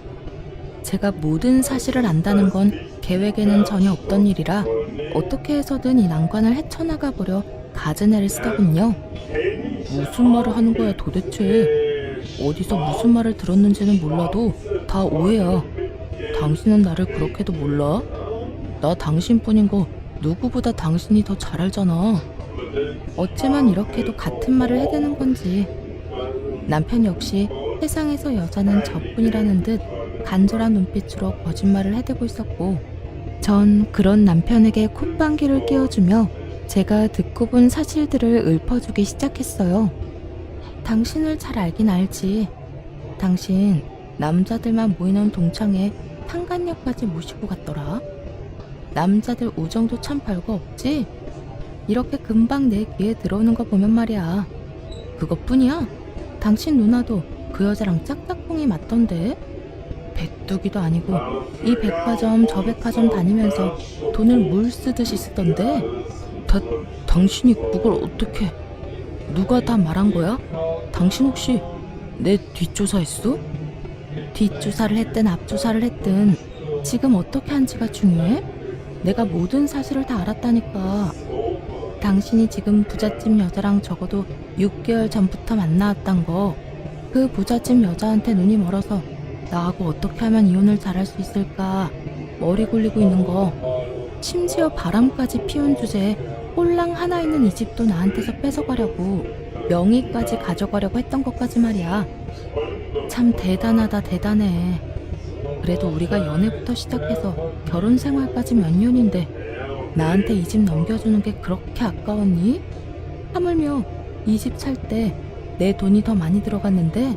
Speaker 1: 제가 모든 사실을 안다는 건 계획에는 전혀 없던 일이라 어떻게 해서든 이 난관을 헤쳐나가 보려 가즈네를 쓰더군요. 무슨 말을 하는 거야 도대체? 어디서 무슨 말을 들었는지는 몰라도 다 오해야. 당신은 나를 그렇게도 몰라? 나 당신뿐인 거 누구보다 당신이 더 잘 알잖아.
Speaker 2: 어쩌면 이렇게도 같은 말을 해대는 건지. 남편 역시 세상에서 여자는 저뿐이라는 듯 간절한 눈빛으로 거짓말을 해대고 있었고, 전 그런 남편에게 콧방귀를 뀌어주며 제가 듣고 본 사실들을 읊어주기 시작했어요. 당신을 잘 알긴 알지. 당신 남자들만 모이는 동창회 판관녀까지 모시고 갔더라. 남자들 우정도 참 별거 없지? 이렇게 금방 내 귀에 들어오는 거 보면 말이야. 그것뿐이야. 당신 누나도 그 여자랑 짝짝꿍이 맞던데. 백두기도 아니고 이 백화점 저 백화점 다니면서 돈을 물 쓰듯이 쓰던데. 당신이 그걸 어떻게... 누가 다 말한 거야? 당신 혹시 내 뒷조사했어? 뒷조사를 했든 앞조사를 했든 지금 어떻게 한지가 중요해? 내가 모든 사실을 다 알았다니까. 당신이 지금 부잣집 여자랑 적어도 6개월 전부터 만나왔단 거, 그 부잣집 여자한테 눈이 멀어서 나하고 어떻게 하면 이혼을 잘할 수 있을까 머리 굴리고 있는 거, 심지어 바람까지 피운 주제에 홀랑 하나 있는 이 집도 나한테서 뺏어가려고, 명의까지 가져가려고 했던 것까지 말이야. 참 대단하다, 대단해. 그래도 우리가 연애부터 시작해서 결혼 생활까지 몇 년인데 나한테 이 집 넘겨주는 게 그렇게 아까웠니? 하물며 이 집 살 때 내 돈이 더 많이 들어갔는데.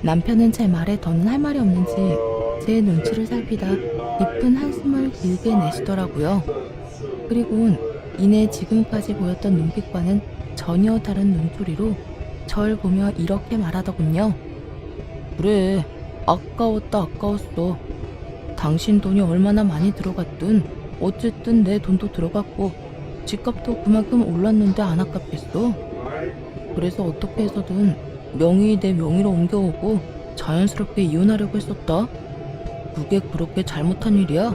Speaker 2: 남편은 제 말에 더는 할 말이 없는지 제 눈치를 살피다 깊은 한숨을 길게 내쉬더라고요. 그리고는 이내 지금까지 보였던 눈빛과는 전혀 다른 눈초리로 절 보며 이렇게 말하더군요. 그래, 아까웠다, 아까웠어. 당신 돈이 얼마나 많이 들어갔든 어쨌든 내 돈도 들어갔고 집값도 그만큼 올랐는데 안 아깝겠어? 그래서 어떻게 해서든 명의 내 명의로 옮겨오고 자연스럽게 이혼하려고 했었다. 그게 그렇게 잘못한 일이야?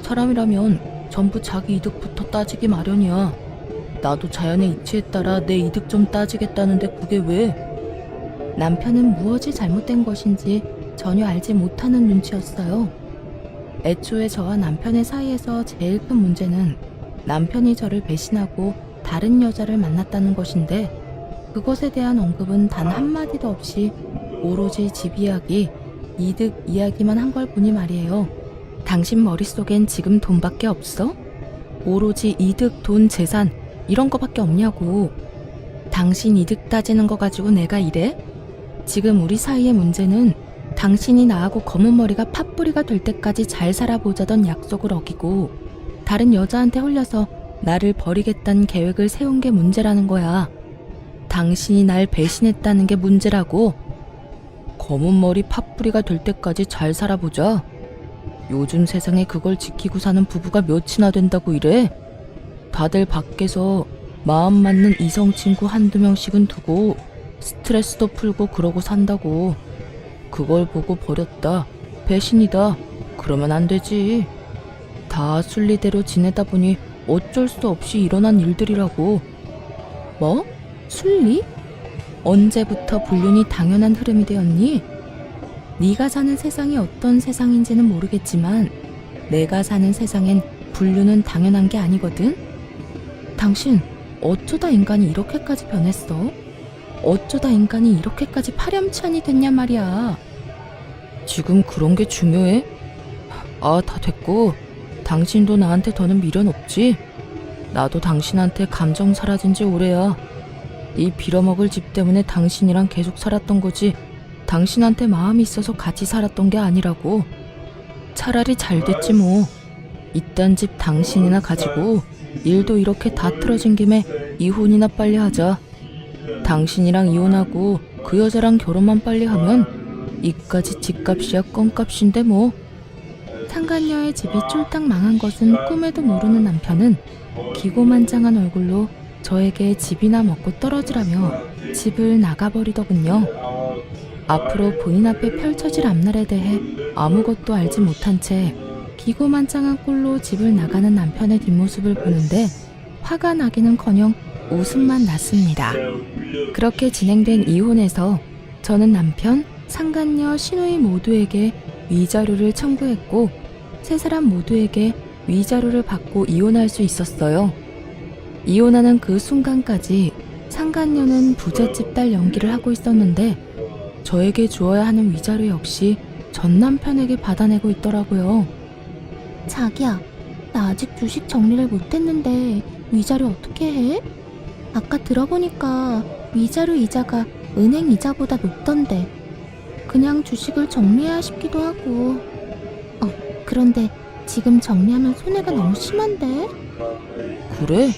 Speaker 2: 사람이라면 전부 자기 이득부터 따지기 마련이야. 나도 자연의 이치에 따라 내 이득 좀 따지겠다는데 그게 왜? 남편은 무엇이 잘못된 것인지 전혀 알지 못하는 눈치였어요. 애초에 저와 남편의 사이에서 제일 큰 문제는 남편이 저를 배신하고 다른 여자를 만났다는 것인데, 그것에 대한 언급은 단 한마디도 없이 오로지 집 이야기, 이득 이야기만 한 걸 보니 말이에요. 당신 머릿속엔 지금 돈밖에 없어? 오로지 이득, 돈, 재산 이런 거밖에 없냐고. 당신 이득 따지는 거 가지고 내가 이래? 지금 우리 사이의 문제는 당신이 나하고 검은 머리가 팥뿌리가 될 때까지 잘 살아보자던 약속을 어기고 다른 여자한테 홀려서 나를 버리겠다는 계획을 세운 게 문제라는 거야. 당신이 날 배신했다는 게 문제라고. 검은 머리 팥뿌리가 될 때까지 잘 살아보자. 요즘 세상에 그걸 지키고 사는 부부가 몇이나 된다고 이래? 다들 밖에서 마음 맞는 이성 친구 한두 명씩은 두고 스트레스도 풀고 그러고 산다고. 그걸 보고 버렸다, 배신이다, 그러면 안 되지. 다 순리대로 지내다 보니 어쩔 수 없이 일어난 일들이라고. 뭐? 순리? 언제부터 불륜이 당연한 흐름이 되었니? 네가 사는 세상이 어떤 세상인지는 모르겠지만 내가 사는 세상엔 불륜은 당연한 게 아니거든. 당신 어쩌다 인간이 이렇게까지 변했어? 어쩌다 인간이 이렇게까지 파렴치한이 됐냐 말이야. 지금 그런 게 중요해? 아, 다 됐고 당신도 나한테 더는 미련 없지? 나도 당신한테 감정 사라진 지 오래야. 이 빌어먹을 집 때문에 당신이랑 계속 살았던 거지 당신한테 마음이 있어서 같이 살았던 게 아니라고. 차라리 잘 됐지 뭐. 이딴 집 당신이나 가지고 일도 이렇게 다 틀어진 김에 이혼이나 빨리 하자. 당신이랑 이혼하고 그 여자랑 결혼만 빨리 하면 이까지 집값이야 껌값인데 뭐. 상간녀의 집이 쫄딱 망한 것은 꿈에도 모르는 남편은 기고만장한 얼굴로 저에게 집이나 먹고 떨어지라며 집을 나가버리더군요. 앞으로 본인 앞에 펼쳐질 앞날에 대해 아무것도 알지 못한 채 기고만장한 꼴로 집을 나가는 남편의 뒷모습을 보는데 화가 나기는커녕 웃음만 났습니다. 그렇게 진행된 이혼에서 저는 남편, 상간녀, 시누이 모두에게 위자료를 청구했고 세 사람 모두에게
Speaker 1: 위자료를 받고 이혼할 수 있었어요. 이혼하는 그 순간까지 상간녀는 부잣집 딸 연기를 하고 있었는데 저에게 주어야 하는 위자료 역시 전 남편에게 받아내고 있더라고요.
Speaker 2: 자기야, 나 아직 주식 정리를 못했는데 위자료 어떻게 해? 아까 들어보니까 위자료 이자가 은행 이자보다 높던데 그냥 주식을 정리해야 싶기도 하고. 그런데 지금 정리하면 손해가 너무 심한데?
Speaker 1: 그래?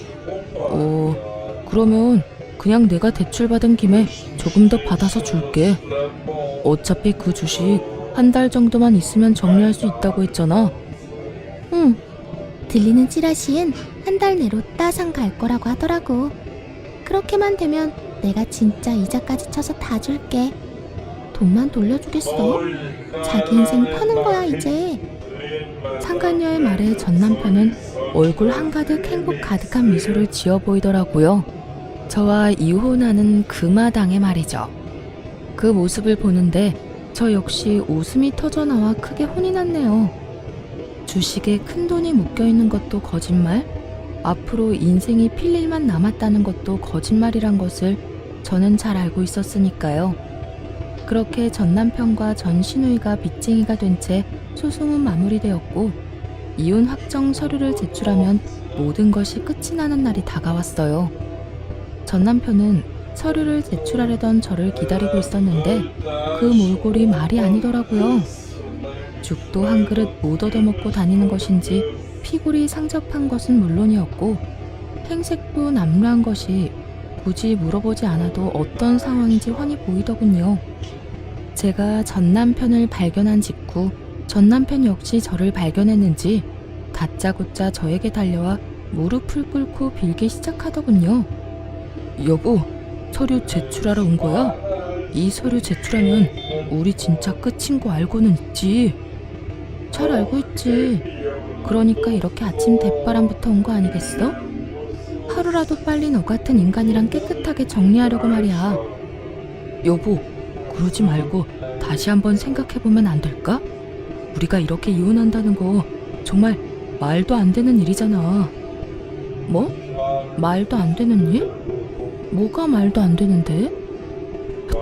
Speaker 1: 그러면 그냥 내가 대출받은 김에 조금 더 받아서 줄게. 어차피 그 주식 한 달 정도만 있으면 정리할 수 있다고 했잖아.
Speaker 2: 응, 들리는 찌라시엔 한 달 내로 따상 갈 거라고 하더라고. 그렇게만 되면 내가 진짜 이자까지 쳐서 다 줄게. 돈만 돌려주겠어. 자기 인생 파는 거야 이제.
Speaker 1: 상간녀의 말에 전 남편은 얼굴 한가득 행복 가득한 미소를 지어 보이더라고요. 저와 이혼하는 그 마당에 말이죠. 그 모습을 보는데 저 역시 웃음이 터져나와 크게 혼이 났네요. 주식에 큰돈이 묶여있는 것도 거짓말, 앞으로 인생이 필 일만 남았다는 것도 거짓말이란 것을 저는 잘 알고 있었으니까요. 그렇게 전 남편과 전 시누이가 빚쟁이가 된 채 소송은 마무리되었고 이혼 확정 서류를 제출하면 모든 것이 끝이 나는 날이 다가왔어요. 전 남편은 서류를 제출하려던 저를 기다리고 있었는데 그 몰골이 말이 아니더라고요. 죽도 한 그릇 못 얻어먹고 다니는 것인지 피골이 상접한 것은 물론이었고 행색도 남루한 것이 굳이 물어보지 않아도 어떤 상황인지 훤히 보이더군요. 제가 전 남편을 발견한 직후 전 남편 역시 저를 발견했는지 다짜고짜 저에게 달려와 무릎을 꿇고 빌기 시작하더군요. 여보, 서류 제출하러 온 거야? 이 서류 제출하면 우리 진짜 끝인 거 알고는 있지? 잘 알고 있지. 그러니까 이렇게 아침 대바람부터 온 거 아니겠어? 하루라도 빨리 너 같은 인간이랑 깨끗하게 정리하려고 말이야. 여보, 그러지 말고 다시 한번 생각해보면 안 될까? 우리가 이렇게 이혼한다는 거 정말 말도 안 되는 일이잖아. 뭐? 말도 안 되는 일? 뭐가 말도 안 되는데?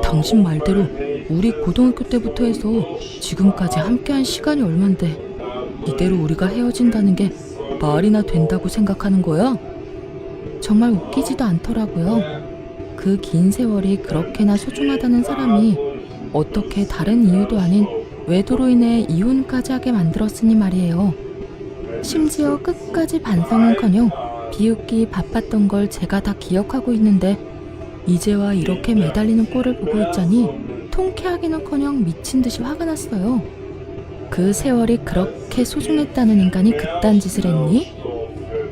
Speaker 1: 당신 말대로 우리 고등학교 때부터 해서 지금까지 함께한 시간이 얼만데 이대로 우리가 헤어진다는 게 말이나 된다고 생각하는 거야? 정말 웃기지도 않더라고요. 그 긴 세월이 그렇게나 소중하다는 사람이 어떻게 다른 이유도 아닌 외도로 인해 이혼까지 하게 만들었으니 말이에요. 심지어 끝까지 반성은커녕 비웃기 바빴던 걸 제가 다 기억하고 있는데 이제와 이렇게 매달리는 꼴을 보고 있자니 통쾌하기는커녕 미친 듯이 화가 났어요. 그 세월이 그렇게 소중했다는 인간이 그딴 짓을 했니?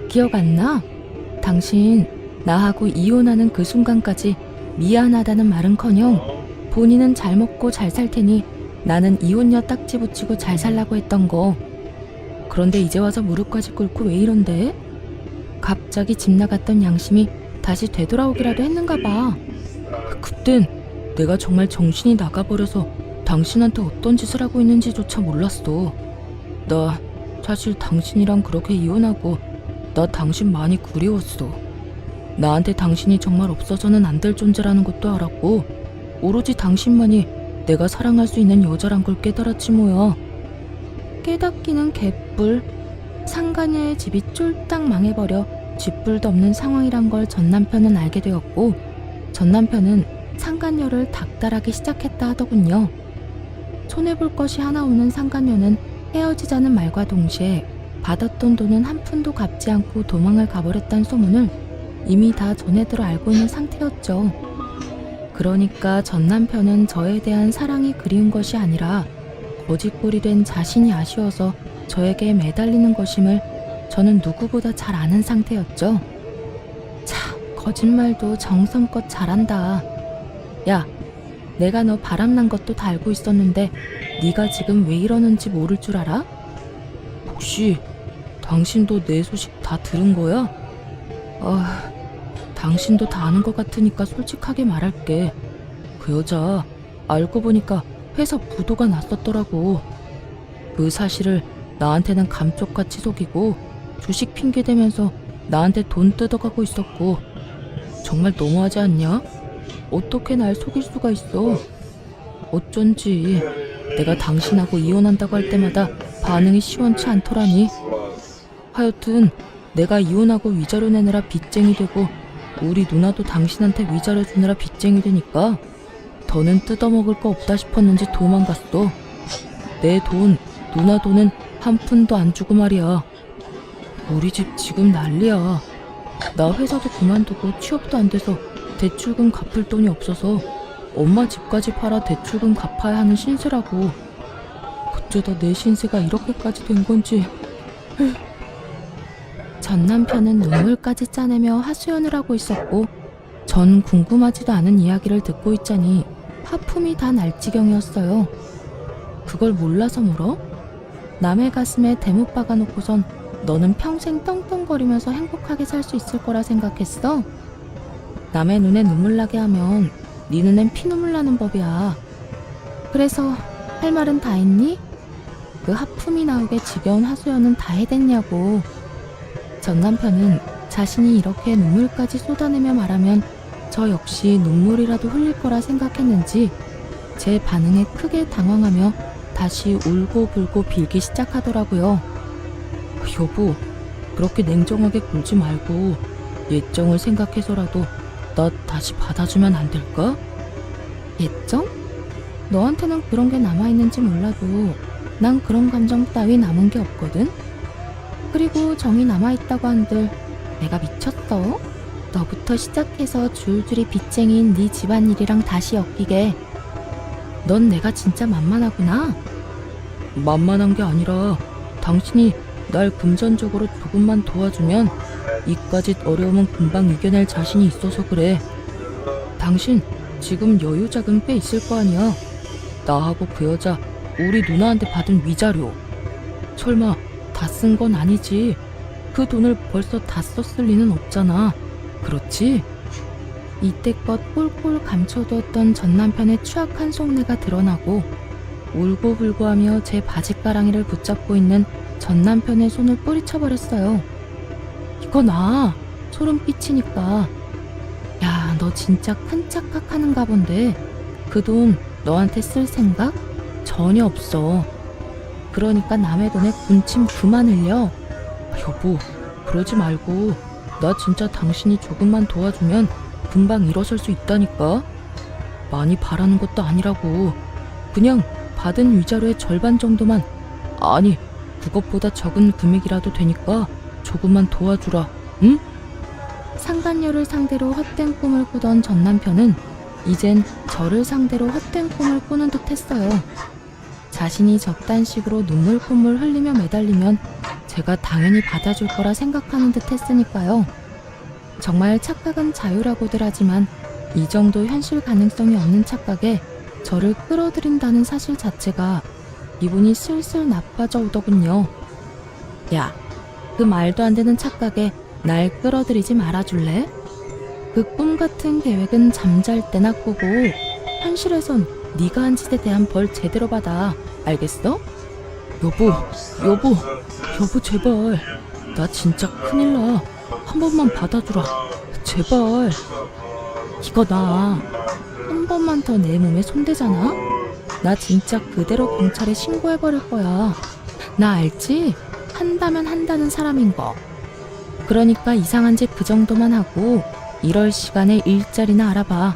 Speaker 1: 기억 안 나? 당신 나하고 이혼하는 그 순간까지 미안하다는 말은커녕 본인은 잘 먹고 잘 살 테니 나는 이혼녀 딱지 붙이고 잘 살라고 했던 거. 그런데 이제 와서 무릎까지 꿇고 왜 이런데? 갑자기 집 나갔던 양심이 다시 되돌아오기라도 했는가 봐. 그땐 내가 정말 정신이 나가버려서 당신한테 어떤 짓을 하고 있는지조차 몰랐어. 나 사실 당신이랑 그렇게 이혼하고 나 당신 많이 그리웠어. 나한테 당신이 정말 없어서는 안 될 존재라는 것도 알았고 오로지 당신만이 내가 사랑할 수 있는 여자란 걸 깨달았지 뭐야. 깨닫기는 개뿔. 상간녀의 집이 쫄딱 망해버려 쥐뿔도 없는 상황이란 걸 전 남편은 알게 되었고 전 남편은 상간녀를 닥달하기 시작했다 하더군요. 손해볼 것이 하나 없는 상간녀는 헤어지자는 말과 동시에 받았던 돈은 한 푼도 갚지 않고 도망을 가버렸다는 소문을 이미 다 전해들어 알고 있는 상태였죠. 그러니까 전 남편은 저에 대한 사랑이 그리운 것이 아니라 거짓골이 된 자신이 아쉬워서 저에게 매달리는 것임을 저는 누구보다 잘 아는 상태였죠. 참, 거짓말도 정성껏 잘한다. 야, 내가 너 바람난 것도 다 알고 있었는데 네가 지금 왜 이러는지 모를 줄 알아? 혹시 당신도 내 소식 다 들은 거야? 당신도 다 아는 것 같으니까 솔직하게 말할게. 그 여자 알고 보니까 회사 부도가 났었더라고. 그 사실을 나한테는 감쪽같이 속이고 주식 핑계대면서 나한테 돈 뜯어가고 있었고 정말 너무하지 않냐? 어떻게 날 속일 수가 있어? 어쩐지 내가 당신하고 이혼한다고 할 때마다 반응이 시원치 않더라니. 하여튼 내가 이혼하고 위자료 내느라 빚쟁이 되고 우리 누나도 당신한테 위자료 주느라 빚쟁이 되니까 더는 뜯어먹을 거 없다 싶었는지 도망갔어. 내 돈, 누나 돈은 한 푼도 안 주고 말이야. 우리 집 지금 난리야. 나 회사도 그만두고 취업도 안 돼서 대출금 갚을 돈이 없어서 엄마 집까지 팔아 대출금 갚아야 하는 신세라고. 어쩌다 내 신세가 이렇게까지 된 건지.
Speaker 2: 전 남편은 눈물까지 짜내며 하소연을 하고 있었고 전 궁금하지도 않은 이야기를 듣고 있자니 하품이 다 날 지경이었어요. 그걸 몰라서 물어? 남의 가슴에 대못 박아놓고선 너는 평생 떵떵거리면서 행복하게 살 수 있을 거라 생각했어? 남의 눈에 눈물 나게 하면 네 눈엔 피눈물 나는 법이야. 그래서 할 말은 다 했니? 그 하품이 나오게 지겨운 하소연은 다 해댔냐고. 전 남편은 자신이 이렇게 눈물까지 쏟아내며 말하면 저 역시 눈물이라도 흘릴 거라 생각했는지 제 반응에 크게 당황하며 다시 울고불고 빌기 시작하더라고요.
Speaker 1: 여보, 그렇게 냉정하게 굴지 말고 예정을 생각해서라도 나 다시 받아주면 안 될까?
Speaker 2: 예정? 너한테는 그런 게 남아있는지 몰라도 난 그런 감정 따위 남은 게 없거든? 그리고 정이 남아있다고 한들 내가 미쳤어? 너부터 시작해서 줄줄이 빚쟁이인 네 집안일이랑 다시 엮이게. 넌 내가 진짜 만만하구나.
Speaker 1: 만만한 게 아니라 당신이 날 금전적으로 조금만 도와주면 이까짓 어려움은 금방 이겨낼 자신이 있어서 그래. 당신 지금 여유 자금 꽤 있을 거 아니야. 나하고 그 여자 우리 누나한테 받은 위자료 설마 다 쓴 건 아니지? 그 돈을 벌써 다 썼을 리는 없잖아. 그렇지?
Speaker 2: 이때껏 꼴꼴 감춰두었던 전 남편의 추악한 속내가 드러나고 울고불고하며 제 바짓가랑이를 붙잡고 있는 전 남편의 손을 뿌리쳐버렸어요. 이거 나 소름 끼치니까. 야, 너 진짜 큰 착각하는가 본데 그 돈 너한테 쓸 생각 전혀 없어. 그러니까 남의 돈에 군침 그만 흘려.
Speaker 1: 여보, 그러지 말고 나 진짜 당신이 조금만 도와주면 금방 일어설 수 있다니까. 많이 바라는 것도 아니라고. 그냥 받은 위자료의 절반 정도만, 아니 그것보다 적은 금액이라도 되니까 조금만 도와주라. 응?
Speaker 2: 상간녀를 상대로 헛된 꿈을 꾸던 전 남편은 이젠 저를 상대로 헛된 꿈을 꾸는 듯 했어요. 자신이 저딴식으로 눈물 콧물 흘리며 매달리면 제가 당연히 받아줄 거라 생각하는 듯 했으니까요. 정말 착각은 자유라고들 하지만 이 정도 현실 가능성이 없는 착각에 저를 끌어들인다는 사실 자체가 기분이 슬슬 나빠져 오더군요. 야, 그 말도 안 되는 착각에 날 끌어들이지 말아줄래? 그 꿈 같은 계획은 잠잘 때나 꾸고 현실에선 네가 한 짓에 대한 벌 제대로 받아. 알겠어?
Speaker 1: 여보 제발. 나 진짜 큰일 나. 한 번만 받아주라. 제발.
Speaker 2: 이거 나 한 번만 더 내 몸에 손대잖아? 나 진짜 그대로 경찰에 신고해버릴 거야. 나 알지? 한다면 한다는 사람인 거. 그러니까 이상한 짓 그 정도만 하고 이럴 시간에 일자리나 알아봐.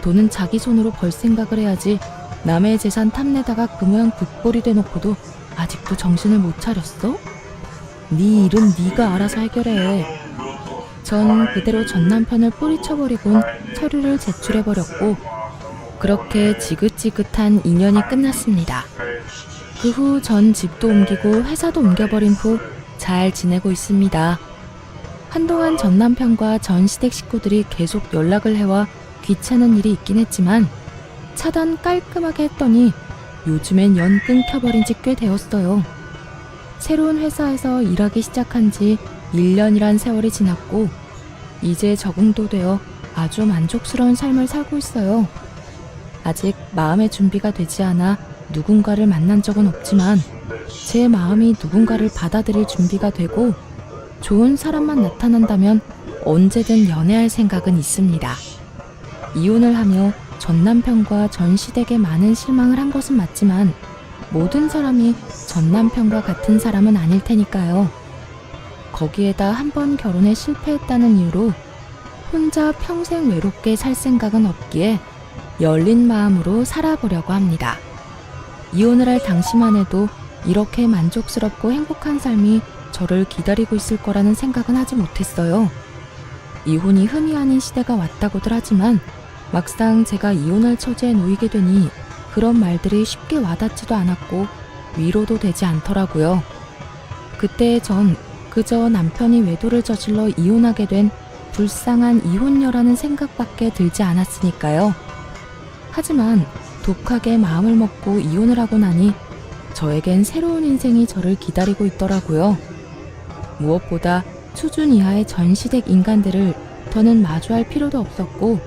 Speaker 2: 돈은 자기 손으로 벌 생각을 해야지. 남의 재산 탐내다가 그 모양 굿볼이 돼놓고도 아직도 정신을 못 차렸어? 네 일은 네가 알아서 해결해. 전 그대로 전 남편을 뿌리쳐버리곤 서류를 제출해버렸고 그렇게 지긋지긋한 인연이 끝났습니다. 그 후 전 집도 옮기고 회사도 옮겨버린 후 잘 지내고 있습니다. 한동안 전 남편과 전 시댁 식구들이 계속 연락을 해와 귀찮은 일이 있긴 했지만 차단 깔끔하게 했더니 요즘엔 연 끊겨버린 지 꽤 되었어요. 새로운 회사에서 일하기 시작한 지 1년이란 세월이 지났고 이제 적응도 되어 아주 만족스러운 삶을 살고 있어요. 아직 마음의 준비가 되지 않아 누군가를 만난 적은 없지만
Speaker 1: 제 마음이 누군가를 받아들일 준비가 되고 좋은 사람만 나타난다면 언제든 연애할 생각은 있습니다. 이혼을 하며 전 남편과 전 시댁에 많은 실망을 한 것은 맞지만 모든 사람이 전 남편과 같은 사람은 아닐 테니까요. 거기에다 한 번 결혼에 실패했다는 이유로 혼자 평생 외롭게 살 생각은 없기에 열린 마음으로 살아보려고 합니다. 이혼을 할 당시만 해도 이렇게 만족스럽고 행복한 삶이 저를 기다리고 있을 거라는 생각은 하지 못했어요. 이혼이 흠이 아닌 시대가 왔다고들 하지만 막상 제가 이혼할 처지에 놓이게 되니 그런 말들이 쉽게 와닿지도 않았고 위로도 되지 않더라고요. 그때 전 그저 남편이 외도를 저질러 이혼하게 된 불쌍한 이혼녀라는 생각밖에 들지 않았으니까요. 하지만 독하게 마음을 먹고 이혼을 하고 나니 저에겐 새로운 인생이 저를 기다리고 있더라고요. 무엇보다 수준 이하의 전 시댁 인간들을 더는 마주할 필요도 없었고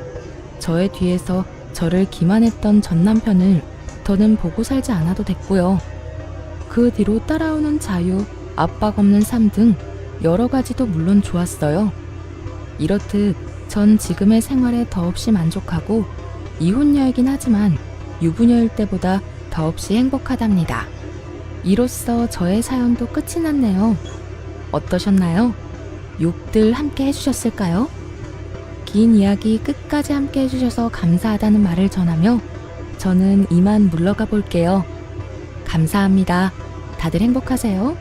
Speaker 1: 저의 뒤에서 저를 기만했던 전 남편을 더는 보고 살지 않아도 됐고요. 그 뒤로 따라오는 자유, 압박 없는 삶 등 여러 가지도 물론 좋았어요. 이렇듯 전 지금의 생활에 더없이 만족하고 이혼녀이긴 하지만 유부녀일 때보다 더없이 행복하답니다. 이로써 저의 사연도 끝이 났네요. 어떠셨나요? 욕들 함께 해주셨을까요? 긴 이야기 끝까지 함께 해주셔서 감사하다는 말을 전하며 저는 이만 물러가 볼게요. 감사합니다. 다들 행복하세요.